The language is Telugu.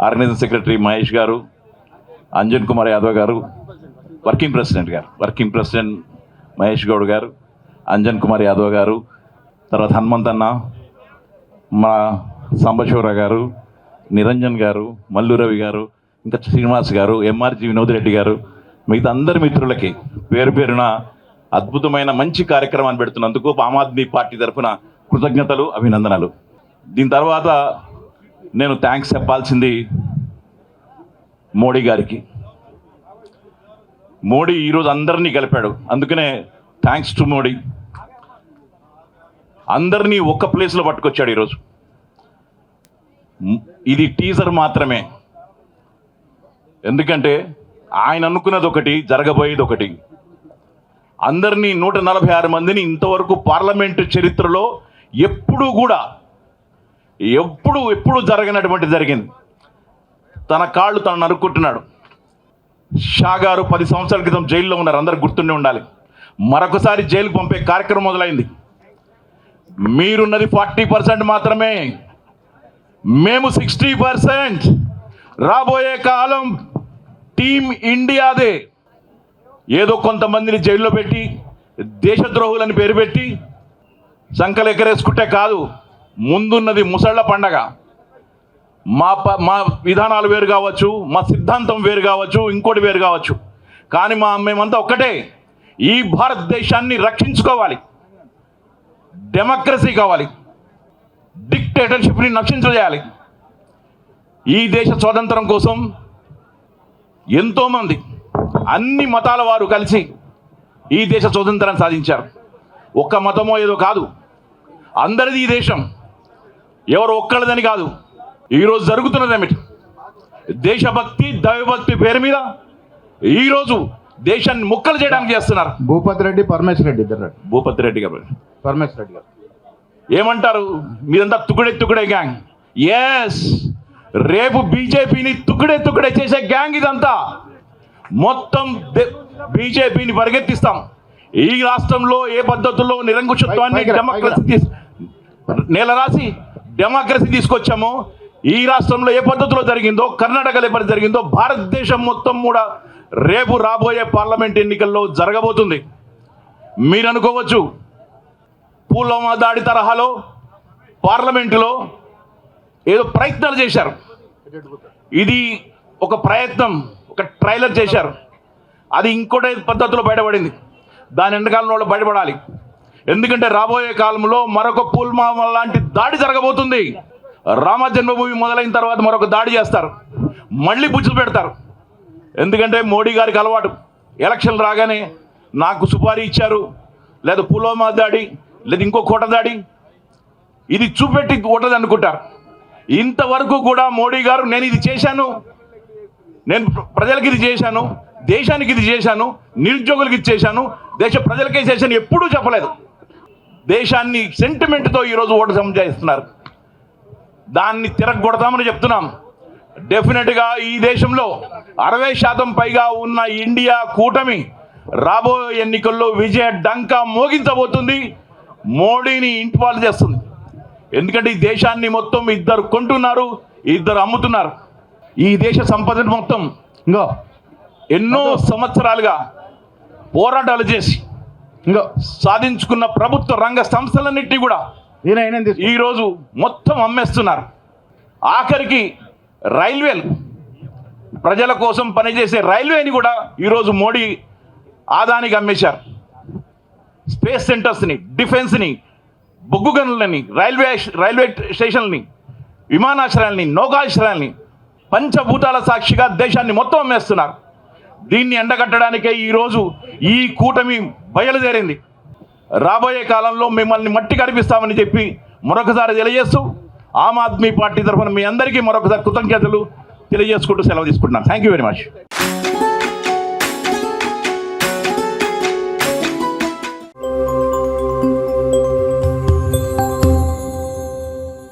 ఆర్గనైజింగ్ సెక్రటరీ మహేష్ గారు, అంజన్ కుమార్ యాదవ్ గారు, వర్కింగ్ ప్రెసిడెంట్ మహేష్ గౌడ్ గారు, అంజన్ కుమార్ యాదవ్ గారు, తర్వాత హనుమంతన్న, మా సాంబశివరావు గారు, నిరంజన్ గారు, మల్లు రవి గారు, ఇంకా శ్రీనివాస్ గారు, ఎంఆర్జీ వినోద్ రెడ్డి గారు, మిగతా అందరి మిత్రులకి పేరు పేరున అద్భుతమైన మంచి కార్యక్రమాన్ని పెడుతున్నందుకు ఆమ్ ఆద్మీ పార్టీ తరఫున కృతజ్ఞతలు, అభినందనలు. దీని తర్వాత నేను థ్యాంక్స్ చెప్పాల్సింది మోడీ గారికి. మోడీ ఈరోజు అందరినీ కలిపాడు, అందుకనే థ్యాంక్స్ టు మోడీ. అందరినీ ఒక్క ప్లేస్లో పట్టుకొచ్చాడు ఈరోజు. ఇది టీజర్ మాత్రమే, ఎందుకంటే ఆయన అనుకున్నది ఒకటి, జరగబోయేది ఒకటి. అందరినీ 146 మందిని ఇంతవరకు పార్లమెంటు చరిత్రలో ఎప్పుడు జరగనటువంటి జరిగింది. తన కాళ్ళు తను నరుక్కుంటున్నాడు. షా గారు 10 సంవత్సరాల క్రితం జైల్లో ఉన్నారు, అందరు గుర్తుండి ఉండాలి. మరొకసారి జైలుకు పంపే కార్యక్రమం మొదలైంది. మీరున్నది 40% మాత్రమే, మేము 60%. రాబోయే కాలం టీం ఇండియాదే. ఏదో కొంతమందిని జైల్లో పెట్టి దేశద్రోహులని పేరు పెట్టి సంకలు ఎగరేసుకుంటే కాదు. ముందున్నది ముసళ్ల పండగ. మా విధానాలు వేరు కావచ్చు, మా సిద్ధాంతం వేరు కావచ్చు, ఇంకోటి వేరు కావచ్చు, కానీ మేమంతా ఒక్కటే. ఈ భారతదేశాన్ని రక్షించుకోవాలి, డెమోక్రసీ కావాలి, డిక్టేటర్షిప్ని నశించేయాలి. ఈ దేశ స్వాతంత్రం కోసం ఎంతోమంది అన్ని మతాల వారు కలిసి ఈ దేశ స్వాతంత్రాన్ని సాధించారు. ఒక్క మతమో ఏదో కాదు, అందరిది ఈ దేశం, ఎవరు ఒక్కళ్ళదని కాదు. ఈరోజు జరుగుతున్నది ఏమిటి? దేశభక్తి, దైవభక్తి పేరు మీద ఈరోజు దేశాన్ని ముక్కలు చేయడానికి చేస్తున్నారు. భూపతి రెడ్డి, పరమేశ్వర రెడ్డి, భూపతి రెడ్డి గారు, పరమేశ్వర రెడ్డి గారు ఏమంటారు? మీరంతా తుకుడే గ్యాంగ్. ఎస్, రేపు బీజేపీని తుకుడే చేసే గ్యాంగ్ ఇదంతా. మొత్తం బీజేపీని పరిగెత్తిస్తాం. ఈ రాష్ట్రంలో ఏ పద్ధతుల్లో నిరంకుశత్వాన్ని నేలరాసి డెమోక్రసీ తీసుకొచ్చామో, ఈ రాష్ట్రంలో ఏ పద్ధతిలో జరిగిందో, కర్ణాటకలో ఏ జరిగిందో, భారతదేశం మొత్తం కూడా రేపు రాబోయే పార్లమెంట్ ఎన్నికల్లో జరగబోతుంది. మీరు అనుకోవచ్చు పుల్వామా దాడి తరహాలో పార్లమెంటులో ఏదో ప్రయత్నాలు చేశారు. ఇది ఒక ప్రయత్నం, ఒక ట్రైలర్ చేశారు. అది ఇంకోటి పద్ధతిలో బయటపడింది. దాని వెనకాల వాళ్ళు బయటపడాలి. ఎందుకంటే రాబోయే కాలంలో మరొక పుల్వామా లాంటి దాడి జరగబోతుంది. రామ జన్మభూమి మొదలైన తర్వాత మరొక దాడి చేస్తారు, మళ్ళీ బుజ్జులు పెడతారు. ఎందుకంటే మోడీ గారికి అలవాటు, ఎలక్షన్ రాగానే నాకు సుపారీ ఇచ్చారు, లేదా పుల్వామా దాడి, లేదా ఇంకో కోట దాడి, ఇది చూపెట్టి ఓటది అనుకుంటారు. ఇంతవరకు కూడా మోడీ గారు నేను ఇది చేశాను, నేను ప్రజలకి ఇది చేశాను, దేశానికి ఇది చేశాను, నిరుద్యోగులకి ఇది చేశాను, దేశ ప్రజలకే చేశాను ఎప్పుడూ చెప్పలేదు. దేశాన్ని సెంటిమెంట్తో ఈరోజు ఓటు సంజాయిస్తున్నారు. దాన్ని తిరగొడతామని చెప్తున్నాం. డెఫినెట్గా ఈ దేశంలో 60% పైగా ఉన్న ఇండియా కూటమి రాబోయే ఎన్నికల్లో విజయ డంకా మోగించబోతుంది, మోడీని ఇంటిపాలు చేస్తుంది. ఎందుకంటే ఈ దేశాన్ని మొత్తం ఇద్దరు కొంటున్నారు, ఇద్దరు అమ్ముతున్నారు. ఈ దేశ సంపదను మొత్తం ఎన్నో సంవత్సరాలుగా పోరాటాలు చేసి సాధించుకున్న ప్రభుత్వ రంగ సంస్థలన్నింటినీ కూడా ఈరోజు మొత్తం అమ్మేస్తున్నారు. ఆఖరికి రైల్వేలు, ప్రజల కోసం పనిచేసే రైల్వేని కూడా ఈరోజు మోడీ ఆదానికి అమ్మేశారు. స్పేస్ సెంటర్స్ని, డిఫెన్స్ని, బొగ్గు గనులని, రైల్వే స్టేషన్లని, విమానాశ్రయాల్ని, నౌకాశ్రయాల్ని పంచభూతాల సాక్షిగా దేశాన్ని మొత్తం అమ్మేస్తున్నారు. దీన్ని ఎండగట్టడానికే ఈరోజు ఈ కూటమి బయలుదేరింది. రాబోయే కాలంలో మిమ్మల్ని మట్టి కనిపిస్తామని చెప్పి మరొకసారి తెలియజేస్తూ ఆమ్ ఆద్మీ పార్టీ తరఫున మీ అందరికీ మరొకసారి కృతజ్ఞతలు తెలియజేసుకుంటూ సెలవు తీసుకుంటున్నాను. Thank you very much.